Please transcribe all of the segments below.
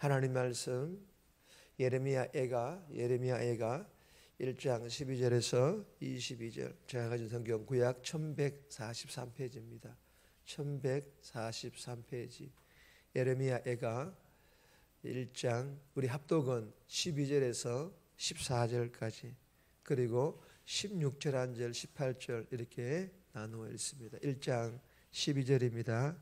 하나님 말씀 예레미야 애가 1장 12절에서 22절, 제가 가진 성경 구약 1143페이지입니다. 1143페이지 예레미야 애가 1장, 우리 합독은 12절에서 14절까지, 그리고 16절 1절 18절 이렇게 나누어 있습니다. 1장 12절입니다.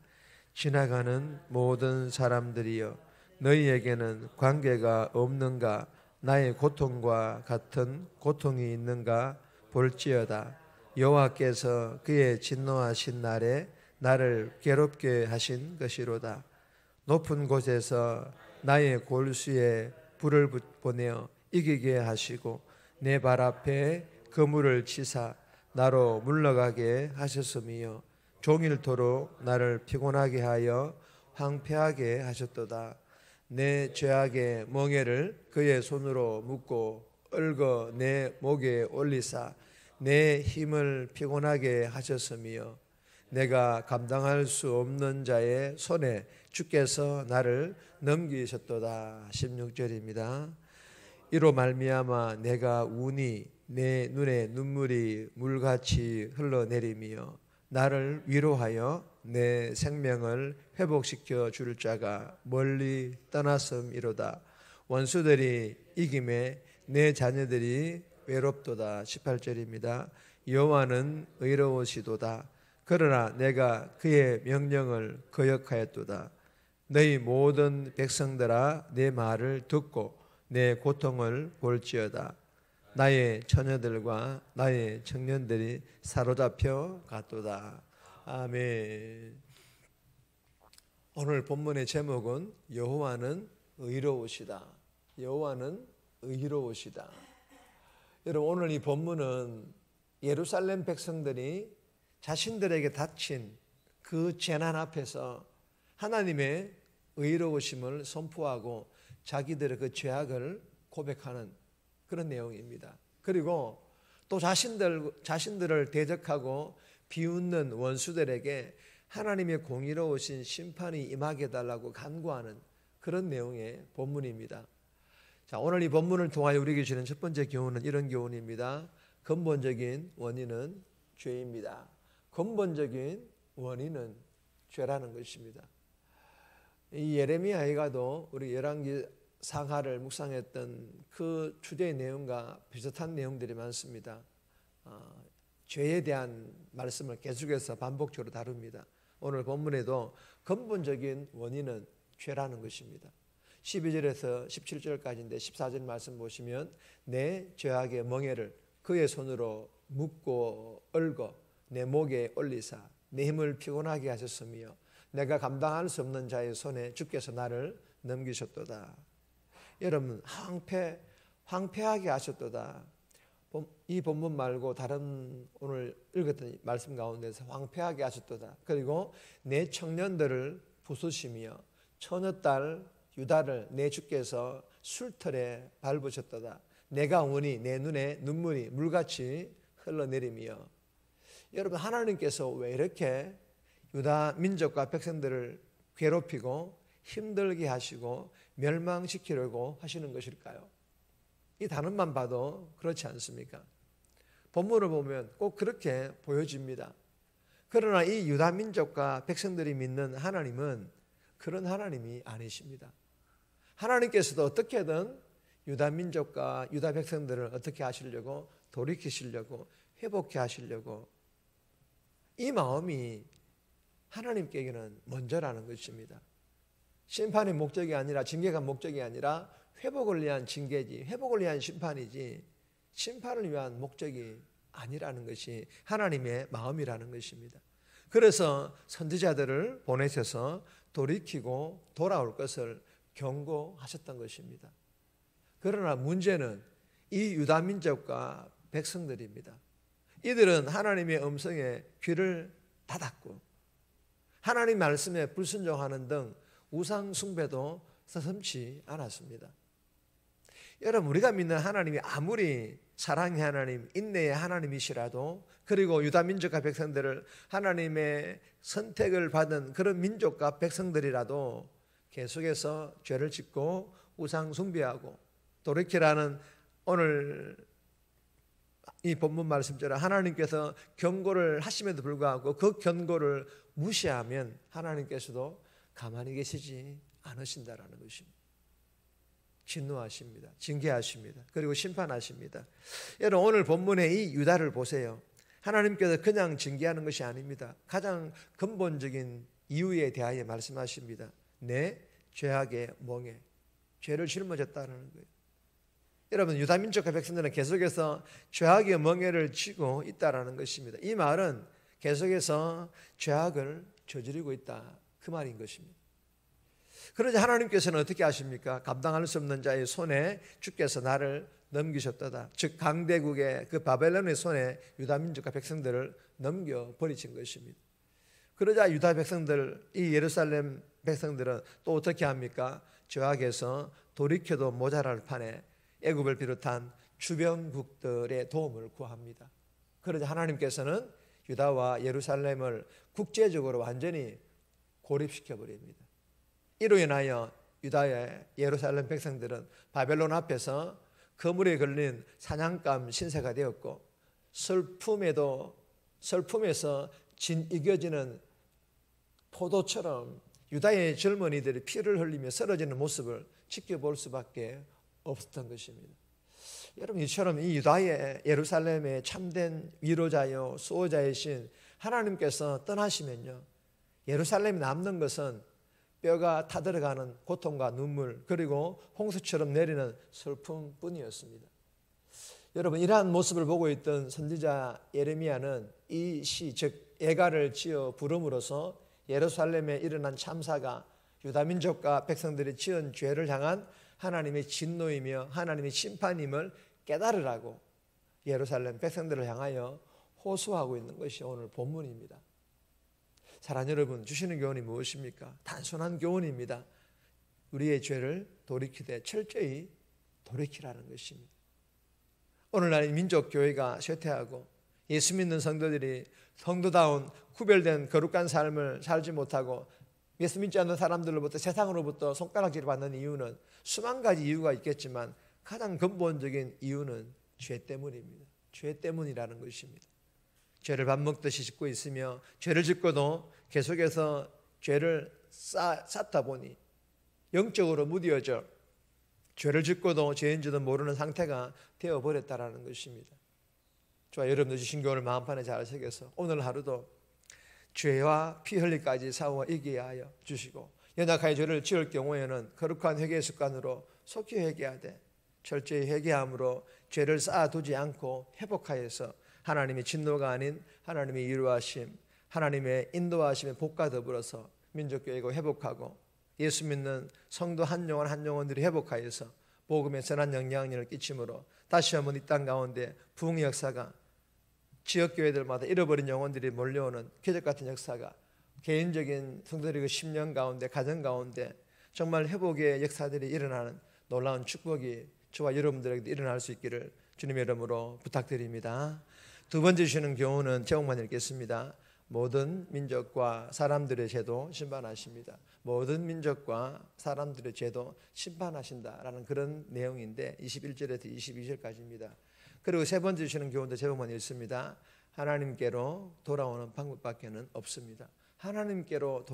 지나가는 모든 사람들이여, 너희에게는 관계가 없는가? 나의 고통과 같은 고통이 있는가? 볼지어다. 여호와께서 그의 진노하신 날에 나를 괴롭게 하신 것이로다. 높은 곳에서 나의 골수에 불을 보내어 이기게 하시고 내 발 앞에 그물을 치사 나로 물러가게 하셨으며 종일토록 나를 피곤하게 하여 황폐하게 하셨도다. 내 죄악의 멍에를 그의 손으로 묶고 얽어 내 목에 올리사 내 힘을 피곤하게 하셨으며 내가 감당할 수 없는 자의 손에 주께서 나를 넘기셨도다. 16절입니다. 이로 말미암아 내가 우니 내 눈에 눈물이 물같이 흘러내리며 나를 위로하여 내 생명을 회복시켜 줄 자가 멀리 떠났음이로다. 원수들이 이김에 내 자녀들이 외롭도다. 18절입니다. 여호와는 의로우시도다. 그러나 내가 그의 명령을 거역하였도다. 너희 모든 백성들아 내 말을 듣고 내 고통을 볼지어다. 나의 처녀들과 나의 청년들이 사로잡혀 갔도다. 아멘. 오늘 본문의 제목은 여호와는 의로우시다. 여호와는 의로우시다. 여러분, 오늘 이 본문은 예루살렘 백성들이 자신들에게 닥친 그 재난 앞에서 하나님의 의로우심을 선포하고 자기들의 그 죄악을 고백하는 그런 내용입니다. 그리고 또 자신들을 대적하고 비웃는 원수들에게 하나님의 공의로우신 심판이 임하게 해달라고 간구하는 그런 내용의 본문입니다. 자, 오늘 이 본문을 통하여 우리에게 주는 첫 번째 교훈은 이런 교훈입니다. 근본적인 원인은 죄입니다. 근본적인 원인은 죄라는 것입니다. 이 예레미야 애가도 우리 열왕기 상하를 묵상했던 그 주제의 내용과 비슷한 내용들이 많습니다. 죄에 대한 말씀을 계속해서 반복적으로 다룹니다. 오늘 본문에도 근본적인 원인은 죄라는 것입니다. 12절에서 17절까지인데 14절 말씀 보시면 내 죄악의 멍에를 그의 손으로 묶고 얽어 내 목에 올리사 내 힘을 피곤하게 하셨으며 내가 감당할 수 없는 자의 손에 주께서 나를 넘기셨도다. 여러분, 황폐하게 하셨도다. 이 본문 말고 다른 오늘 읽었던 말씀 가운데서 황폐하게 하셨도다. 그리고 내 청년들을 부수시며 처녀딸 유다를 내 주께서 술틀에 밟으셨도다. 내가 오니 내 눈에 눈물이 물같이 흘러내리며. 여러분, 하나님께서 왜 이렇게 유다 민족과 백성들을 괴롭히고 힘들게 하시고 멸망시키려고 하시는 것일까요? 이 단어만 봐도 그렇지 않습니까? 본문을 보면 꼭 그렇게 보여집니다. 그러나 이 유다 민족과 백성들이 믿는 하나님은 그런 하나님이 아니십니다. 하나님께서도 어떻게든 유다 민족과 유다 백성들을 어떻게 하시려고, 돌이키시려고, 회복해 하시려고, 이 마음이 하나님께게는 먼저라는 것입니다. 심판의 목적이 아니라, 징계가 목적이 아니라 회복을 위한 징계지, 회복을 위한 심판이지 심판을 위한 목적이 아니라는 것이 하나님의 마음이라는 것입니다. 그래서 선지자들을 보내셔서 돌이키고 돌아올 것을 경고하셨던 것입니다. 그러나 문제는 이 유다 민족과 백성들입니다. 이들은 하나님의 음성에 귀를 닫았고 하나님 말씀에 불순종하는 등 우상 숭배도 서슴지 않았습니다. 여러분, 우리가 믿는 하나님이 아무리 사랑의 하나님, 인내의 하나님이시라도, 그리고 유다 민족과 백성들을 하나님의 선택을 받은 그런 민족과 백성들이라도 계속해서 죄를 짓고 우상 숭배하고 돌이키라는 오늘 이 본문 말씀처럼 하나님께서 경고를 하심에도 불구하고 그 경고를 무시하면 하나님께서도 가만히 계시지 않으신다라는 것입니다. 진노하십니다. 징계하십니다. 그리고 심판하십니다. 여러분 오늘 본문의 이 유다를 보세요. 하나님께서 그냥 징계하는 것이 아닙니다. 가장 근본적인 이유에 대하여 말씀하십니다. 내 죄악의 멍에 죄를 짊어졌다는 거예요. 여러분 유다 민족과 백성들은 계속해서 죄악의 멍에를 쥐고 있다라는 것입니다. 이 말은 계속해서 죄악을 저지르고 있다 그 말인 것입니다. 그러자 하나님께서는 어떻게 하십니까? 감당할 수 없는 자의 손에 주께서 나를 넘기셨도다. 즉 강대국의 그 바벨론의 손에 유다 민족과 백성들을 넘겨버리신 것입니다. 그러자 유다 백성들, 이 예루살렘 백성들은 또 어떻게 합니까? 죄악에서 돌이켜도 모자랄 판에 애굽을 비롯한 주변국들의 도움을 구합니다. 그러자 하나님께서는 유다와 예루살렘을 국제적으로 완전히 고립시켜 버립니다. 이로 인하여 유다의 예루살렘 백성들은 바벨론 앞에서 거물에 걸린 사냥감 신세가 되었고 슬픔에서 이겨지는 포도처럼 유다의 젊은이들이 피를 흘리며 쓰러지는 모습을 지켜볼 수밖에 없었던 것입니다. 여러분 이처럼 이 유다의 예루살렘의 참된 위로자요 수호자이신 하나님께서 떠나시면요 예루살렘이 남는 것은 뼈가 타들어가는 고통과 눈물 그리고 홍수처럼 내리는 슬픔뿐이었습니다. 여러분 이러한 모습을 보고 있던 선지자 예레미야는 이 시 즉 예가를 지어 부름으로써 예루살렘에 일어난 참사가 유다 민족과 백성들이 지은 죄를 향한 하나님의 진노이며 하나님의 심판임을 깨달으라고 예루살렘 백성들을 향하여 호소하고 있는 것이 오늘 본문입니다. 사랑하는 여러분 주시는 교훈이 무엇입니까? 단순한 교훈입니다. 우리의 죄를 돌이키되 철저히 돌이키라는 것입니다. 오늘날 민족교회가 쇠퇴하고 예수 믿는 성도들이 성도다운 구별된 거룩한 삶을 살지 못하고 예수 믿지 않는 사람들로부터 세상으로부터 손가락질을 받는 이유는 수만 가지 이유가 있겠지만 가장 근본적인 이유는 죄 때문입니다. 죄 때문이라는 것입니다. 죄를 밥 먹듯이 짓고 있으며 죄를 짓고도 계속해서 죄를 쌓다 보니 영적으로 무뎌져 죄를 짓고도 죄인지도 모르는 상태가 되어버렸다는 것입니다. 저와 여러분들 주신 교훈을 마음판에 잘 새겨서 오늘 하루도 죄와 피 흘리까지 싸워 이기게 하여 주시고 연약하여 죄를 지을 경우에는 거룩한 회개 습관으로 속히 회개하되 철저히 회개함으로 죄를 쌓아두지 않고 회복하여서 하나님의 진노가 아닌 하나님의 위로하심 하나님의 인도하심의 복과 더불어서 민족교회가 회복하고 예수 믿는 성도 한 영혼 한 영혼들이 회복하여서 복음의 선한 영향력을 끼침으로 다시 한번 이 땅 가운데 부흥의 역사가 지역교회들마다 잃어버린 영혼들이 몰려오는 기적같은 역사가 개인적인 성도들의 그 10년 가운데 가정 가운데 정말 회복의 역사들이 일어나는 놀라운 축복이 저와 여러분들에게도 일어날 수 있기를 주님의 이름으로 부탁드립니다. 두 번째 주시는 교훈은 제목만 읽겠습니다. 모든 민족과 사람들의 죄도 심판하십니다. 모든 민족과 사람들의 죄도 심판하신다라는 그런 내용인데 21절에서 22절까지입니다. 그리고 세 번째 주시는 교훈도 제목만 읽습니다. 하나님께로 돌아오는 방법밖에는 없습니다. 하나님께로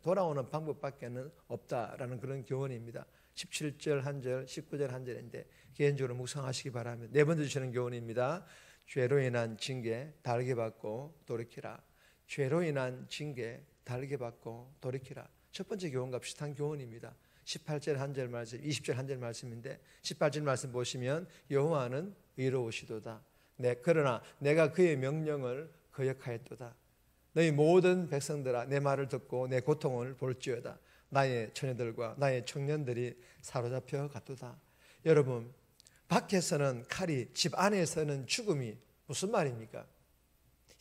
돌아오는 방법밖에는 없다라는 그런 교훈입니다. 17절 한 절, 19절 한 절인데 개인적으로 묵상하시기 바랍니다. 네 번째 주시는 교훈입니다. 죄로 인한 징계 달게 받고 돌이키라. 죄로 인한 징계 달게 받고 돌이키라. 첫 번째 교훈과 비슷한 교훈입니다. 18절 한 절 말씀, 20절 한 절 말씀인데 18절 말씀 보시면 여호와는 의로우시도다. 그러나 내가 그의 명령을 거역하였도다. 너희 모든 백성들아 내 말을 듣고 내 고통을 볼지어다. 나의 처녀들과 나의 청년들이 사로잡혀 갔도다. 여러분 밖에서는 칼이 집 안에서는 죽음이 무슨 말입니까?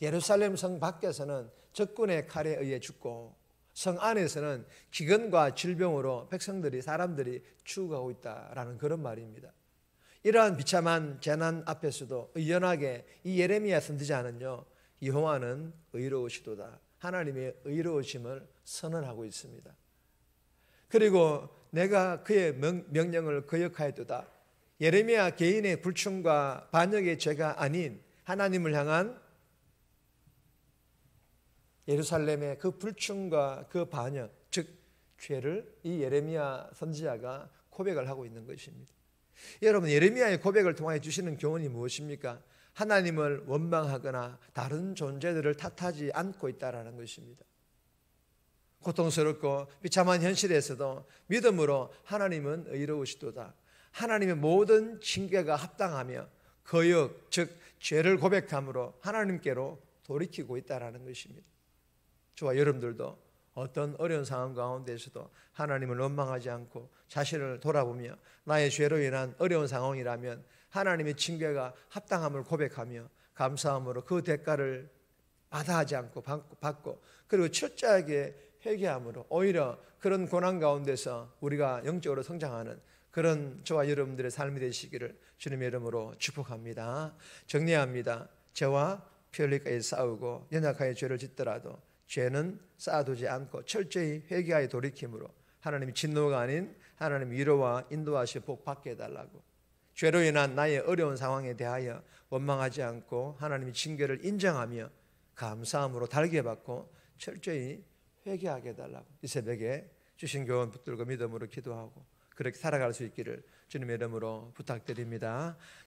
예루살렘 성 밖에서는 적군의 칼에 의해 죽고 성 안에서는 기근과 질병으로 백성들이 사람들이 죽어가고 있다라는 그런 말입니다. 이러한 비참한 재난 앞에서도 의연하게 이 예레미야 선지자는요 여호와는 의로우시도다. 하나님의 의로우심을 선언하고 있습니다. 그리고 내가 그의 명령을 거역하였도다. 예레미야 개인의 불충과 반역의 죄가 아닌 하나님을 향한 예루살렘의 그 불충과 그 반역, 즉 죄를 이 예레미야 선지자가 고백을 하고 있는 것입니다. 여러분, 예레미야의 고백을 통해 주시는 교훈이 무엇입니까? 하나님을 원망하거나 다른 존재들을 탓하지 않고 있다는 것입니다. 고통스럽고 비참한 현실에서도 믿음으로 하나님은 의로우시도다. 하나님의 모든 징계가 합당하며 거역, 즉 죄를 고백함으로 하나님께로 돌이키고 있다는 것입니다. 저와 여러분들도 어떤 어려운 상황 가운데서도 하나님을 원망하지 않고 자신을 돌아보며 나의 죄로 인한 어려운 상황이라면 하나님의 징계가 합당함을 고백하며 감사함으로 그 대가를 마다하지 않고 받고 그리고 철저하게 회개함으로 오히려 그런 고난 가운데서 우리가 영적으로 성장하는 그런 저와 여러분들의 삶이 되시기를 주님의 이름으로 축복합니다. 정리합니다. 죄와 피 흘리기까지 싸우고 연약하게 죄를 짓더라도 죄는 쌓아두지 않고 철저히 회개하여 돌이킴으로 하나님이 진노가 아닌 하나님 위로와 인도하시 복 받게 해달라고, 죄로 인한 나의 어려운 상황에 대하여 원망하지 않고 하나님의 징계를 인정하며 감사함으로 달게 받고 철저히 회개하게 해달라고 이 새벽에 주신 교훈 붙들고 믿음으로 기도하고 그렇게 살아갈 수 있기를 주님의 이름으로 부탁드립니다.